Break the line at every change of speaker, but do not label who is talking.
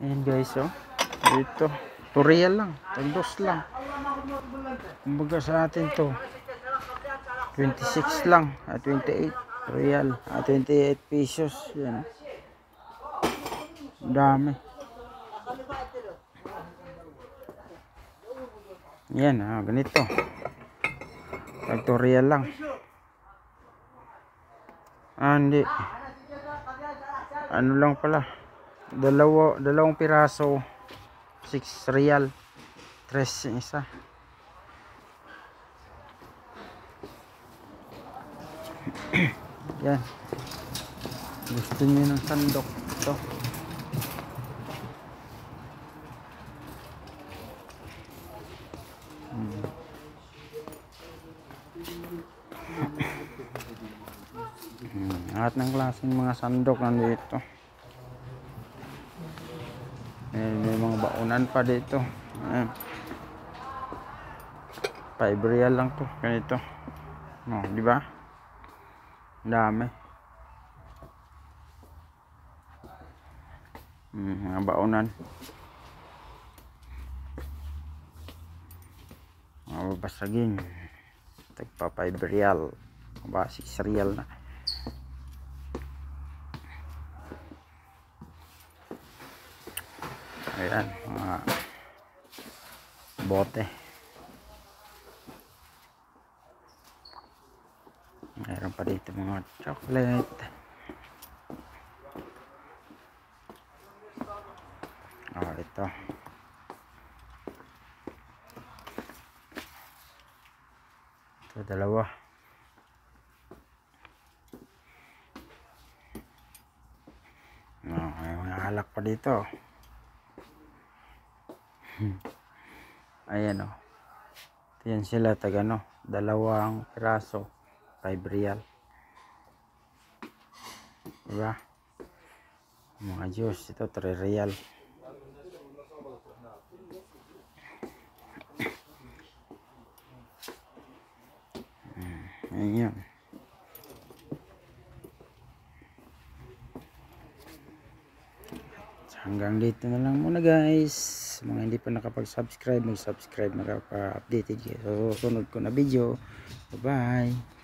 Ayan guys, oh. Dito. Tutorial lang. Tandos lang. Kumbaga sa atin to. 26 lang. 28 real. 28 pesos. Yan. Dami. Yan, ganito. Tutorial lang. Hindi. Ano lang pala. Dalawang piraso. 6 real. 3 isa. Yan. Gusto niyo ng sandok. Ito. Lahat ng klaseng mga sandok nandito. May mga baunan pa dito. Ayan. 5 real lang to. Ganito. No, di ba? Dami. Mga baunan. Mga babasagin. Tagpa 5 real. Ba 6 real na. Ayan, mga bote. Mayroon pa dito mga chocolate. Ito. Ito, dalawa. May mga alak pa dito. Ayan, oh. Yan sila tagano, dalawang piraso 5 real, diba? Mga juice ito 3 real. Ayan. Hanggang dito na lang muna guys. Mga hindi pa nakapag-subscribe, mag-subscribe, nakapa-updated kayo sa susunod ko na video. Bye bye.